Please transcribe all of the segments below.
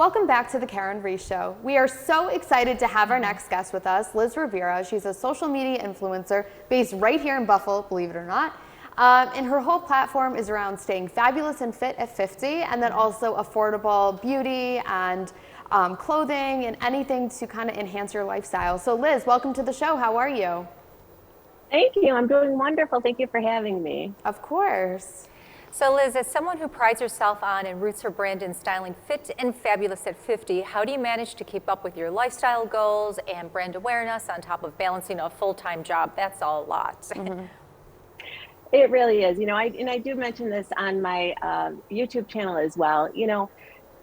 Welcome back to the Karyn and Reece Show. We are so excited to have our next guest with us, Liz Rivera. She's a social media influencer based right here in Buffalo, believe it or not. And her whole platform is around staying fabulous and fit at 50, and then also affordable beauty and clothing and anything to kind of enhance your lifestyle. So Liz, welcome to the show. How are you? Thank you. I'm doing wonderful. Thank you for having me. Of course. So Liz, as someone who prides herself on and roots her brand in styling fit and fabulous at 50, how do you manage to keep up with your lifestyle goals and brand awareness on top of balancing a full-time job? That's a lot. Mm-hmm. It really is. You know, I do mention this on my YouTube channel as well. You know,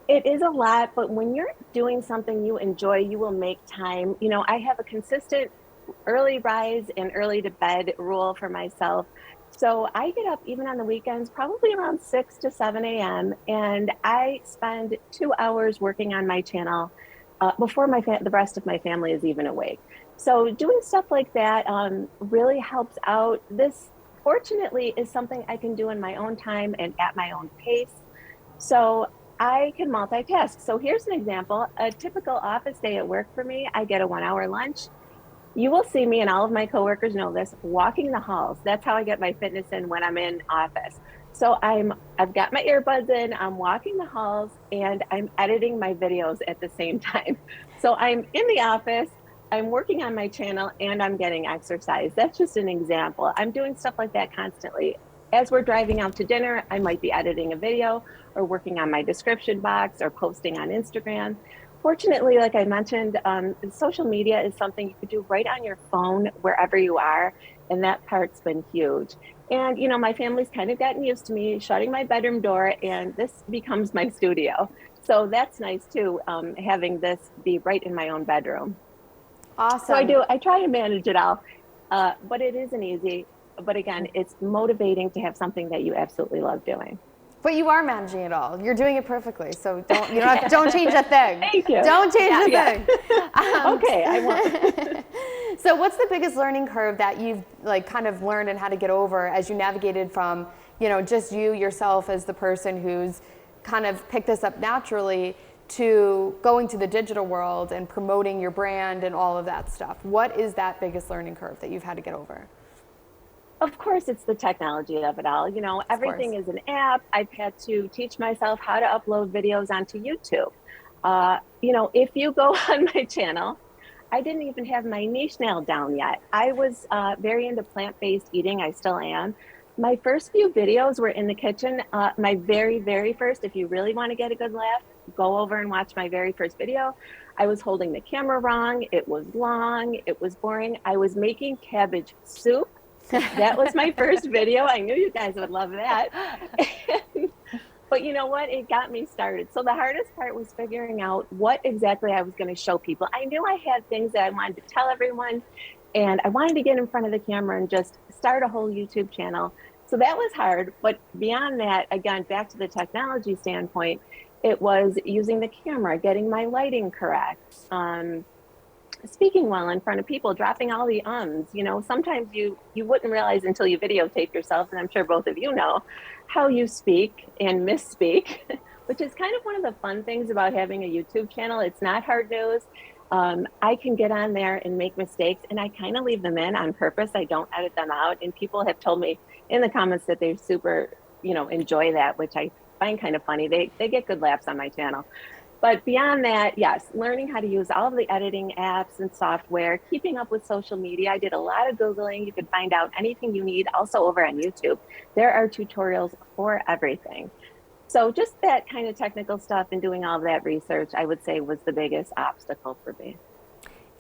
it is a lot, but when you're doing something you enjoy, you will make time. You know, I have a consistent early rise and early to bed rule for myself. So I get up even on the weekends, probably around 6 to 7 a.m. and I spend 2 hours working on my channel before the rest of my family is even awake. So doing stuff like that really helps out. This, fortunately, is something I can do in my own time and at my own pace. So I can multitask. So here's an example. A typical office day at work for me, I get a 1-hour lunch. You will see me, and all of my coworkers know this, walking the halls. That's how I get my fitness in when I'm in office. So I've got my earbuds in, I'm walking the halls, and I'm editing my videos at the same time. So I'm in the office, I'm working on my channel, and I'm getting exercise. That's just an example. I'm doing stuff like that constantly. As we're driving out to dinner, I might be editing a video or working on my description box or posting on Instagram. Fortunately, like I mentioned, social media is something you could do right on your phone wherever you are, and that part's been huge. And you know, my family's kind of gotten used to me shutting my bedroom door, and this becomes my studio. So that's nice too, having this be right in my own bedroom. Awesome. So I try to manage it all, but it isn't easy. But again, it's motivating to have something that you absolutely love doing. But you are managing it all. You're doing it perfectly. So don't change a thing. Thank you. Don't change a thing. Okay, I won't. So what's the biggest learning curve that you've kind of learned and how to get over as you navigated from, just yourself as the person who's kind of picked this up naturally to going to the digital world and promoting your brand and all of that stuff? What is that biggest learning curve that you've had to get over? Of course, it's the technology of it all. You know, everything is an app. I've had to teach myself how to upload videos onto YouTube. You know, if you go on my channel, I didn't even have my niche nailed down yet. I was very into plant-based eating. I still am. My first few videos were in the kitchen. My very, very first, if you really want to get a good laugh, go over and watch my very first video. I was holding the camera wrong. It was long. It was boring. I was making cabbage soup. That was my first video. I knew you guys would love that. But you know what? It got me started. So the hardest part was figuring out what exactly I was going to show people. I knew I had things that I wanted to tell everyone, and I wanted to get in front of the camera and just start a whole YouTube channel. So that was hard. But beyond that, again, back to the technology standpoint, it was using the camera, getting my lighting correct, speaking well in front of people, dropping all the ums. You know, sometimes you wouldn't realize until you videotape yourself, and I'm sure both of you know, how you speak and misspeak, which is kind of one of the fun things about having a YouTube channel. It's not hard news. I can get on there and make mistakes, and I kind of leave them in on purpose. I don't edit them out, and people have told me in the comments that they super, enjoy that, which I find kind of funny. They get good laughs on my channel. But beyond that, yes, learning how to use all of the editing apps and software, keeping up with social media. I did a lot of Googling. You can find out anything you need also over on YouTube. There are tutorials for everything. So just that kind of technical stuff and doing all of that research, I would say, was the biggest obstacle for me.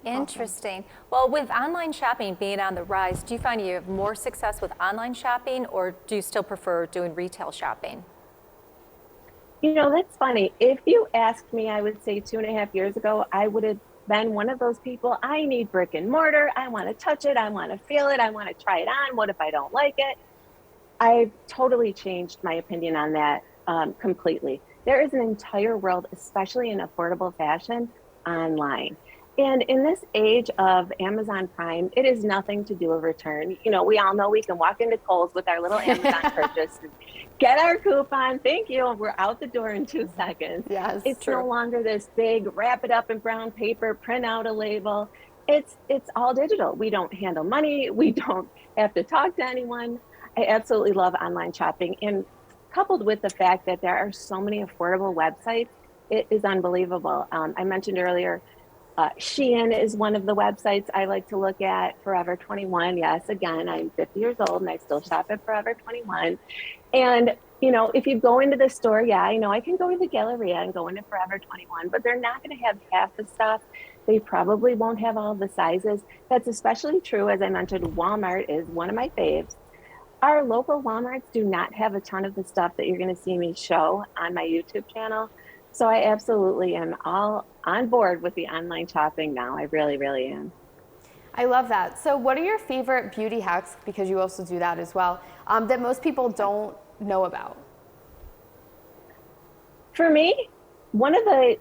Interesting. Well, with online shopping being on the rise, do you find you have more success with online shopping, or do you still prefer doing retail shopping? You know, that's funny. If you asked me, I would say 2.5 years ago, I would have been one of those people. I need brick and mortar. I want to touch it. I want to feel it. I want to try it on. What if I don't like it? I've totally changed my opinion on that completely. There is an entire world, especially in affordable fashion, online. And in this age of Amazon Prime, it is nothing to do a return. You know, we all know we can walk into Kohl's with our little Amazon purchase, and get our coupon, thank you, and we're out the door in 2 seconds. Yes, it's true. no longer this big, wrap it up in brown paper, print out a label. It's all digital. We don't handle money. We don't have to talk to anyone. I absolutely love online shopping. And coupled with the fact that there are so many affordable websites, it is unbelievable. I mentioned earlier, Shein is one of the websites I like to look at. Forever 21. Yes, again, I'm 50 years old and I still shop at Forever 21. And, you know, if you go into the store, yeah, I know I can go to the Galleria and go into Forever 21, but they're not going to have half the stuff. They probably won't have all the sizes. That's especially true, as I mentioned, Walmart is one of my faves. Our local Walmarts do not have a ton of the stuff that you're going to see me show on my YouTube channel. So I absolutely am all on board with the online shopping now. I really, really am. I love that. So what are your favorite beauty hacks, because you also do that as well, that most people don't know about? For me, one of the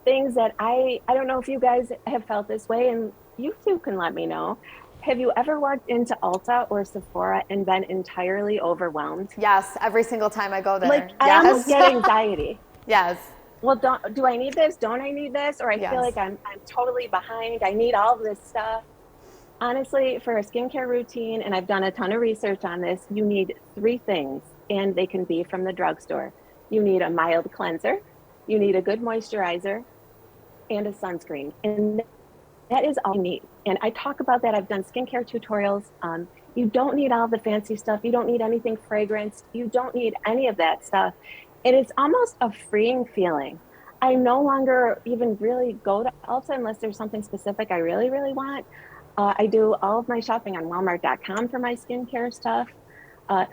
things that I don't know if you guys have felt this way, and you too can let me know. Have you ever walked into Ulta or Sephora and been entirely overwhelmed? Yes, every single time I go there. Like, yes. I almost get anxiety. Yes. Well, do I need this? Don't I need this? Or I Yes. feel like I'm totally behind. I need all this stuff. Honestly, for a skincare routine, and I've done a ton of research on this, you need 3 things, and they can be from the drugstore. You need a mild cleanser, you need a good moisturizer, and a sunscreen. And that is all you need. And I talk about that. I've done skincare tutorials. You don't need all the fancy stuff. You don't need anything fragranced. You don't need any of that stuff. And it's almost a freeing feeling. I no longer even really go to Ulta unless there's something specific I really, really want. I do all of my shopping on Walmart.com for my skincare stuff.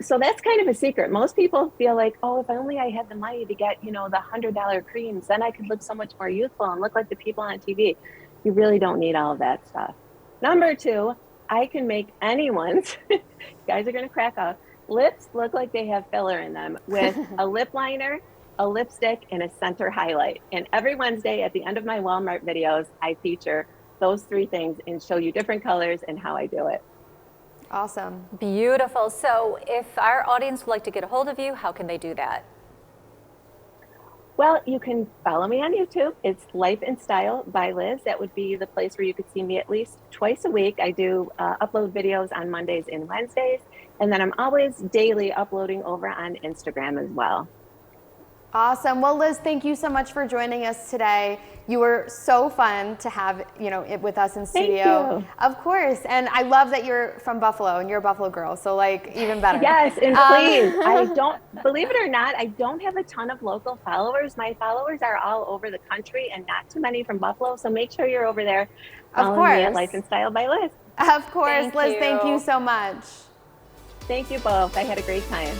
So that's kind of a secret. Most people feel like, oh, if only I had the money to get, you know, the $100 creams, then I could look so much more youthful and look like the people on TV. You really don't need all of that stuff. Number 2, I can make anyone's, you guys are going to crack up, lips look like they have filler in them with a lip liner, a lipstick, and a center highlight. And every Wednesday at the end of my Walmart videos, I feature those 3 things and show you different colors and how I do it. Awesome. Beautiful. So if our audience would like to get a hold of you, how can they do that? Well, you can follow me on YouTube. It's Life and Style by Liz. That would be the place where you could see me at least twice a week. I do upload videos on Mondays and Wednesdays. And then I'm always daily uploading over on Instagram as well. Awesome. Well, Liz, thank you so much for joining us today. You were so fun to have, you know, with us in studio. Thank you. Of course. And I love that you're from Buffalo and you're a Buffalo girl. So like even better. Yes. And please, I don't, believe it or not, I don't have a ton of local followers. My followers are all over the country and not too many from Buffalo. So make sure you're over there. Of Me course. at Life and Style by Liz. Of course. Thank Liz, you. thank you so much. Thank you both. I had a great time.